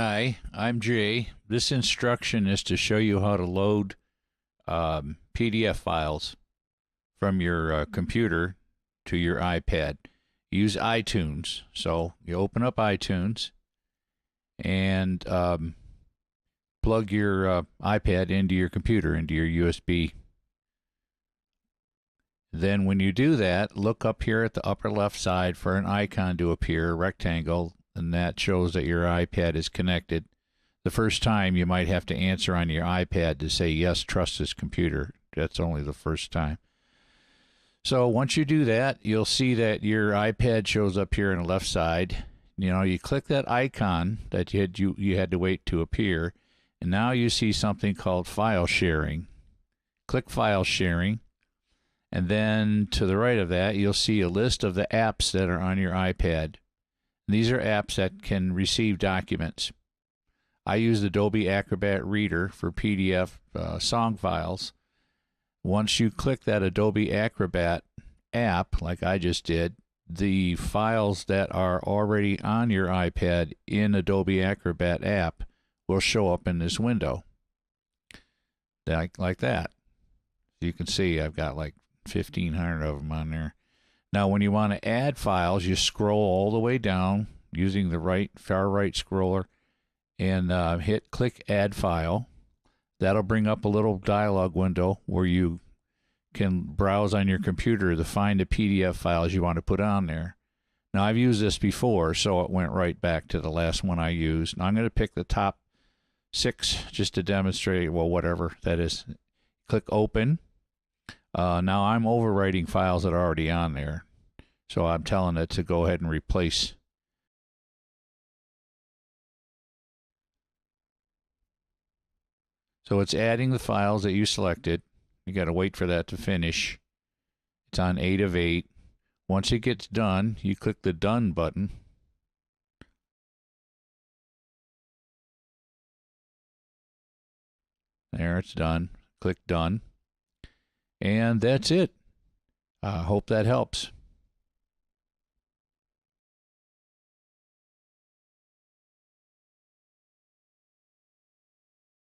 Hi, I'm Jay. This instruction is to show you how to load PDF files from your computer to your iPad. Use iTunes. So you open up iTunes and plug your iPad into your computer, into your USB. Then when you do that, look up here at the upper left side for an icon to appear, a rectangle, and that shows that your iPad is connected. The first time you might have to answer on your iPad to say, yes, trust this computer. That's only the first time. So once you do that, you'll see that your iPad shows up here on the left side. You click that icon that you had to wait to appear, and now you see something called file sharing. Click file sharing, and then to the right of that, you'll see a list of the apps that are on your iPad. These are apps that can receive documents. I use Adobe Acrobat Reader for PDF song files. Once you click that Adobe Acrobat app, like I just did, the files that are already on your iPad in Adobe Acrobat app will show up in this window. Like that. You can see I've got like 1,500 of them on there. Now, when you want to add files, you scroll all the way down using the far right scroller and click Add File. That'll bring up a little dialog window where you can browse on your computer to find the PDF files you want to put on there. Now, I've used this before, so it went right back to the last one I used. Now, I'm going to pick the top 6 just to demonstrate, well, whatever that is. Click Open. Now I'm overwriting files that are already on there, so I'm telling it to go ahead and replace. So it's adding the files that you selected. You got to wait for that to finish. It's on 8 of 8. Once it gets done, you click the Done button. There, it's done. Click Done. And that's it. Hope that helps.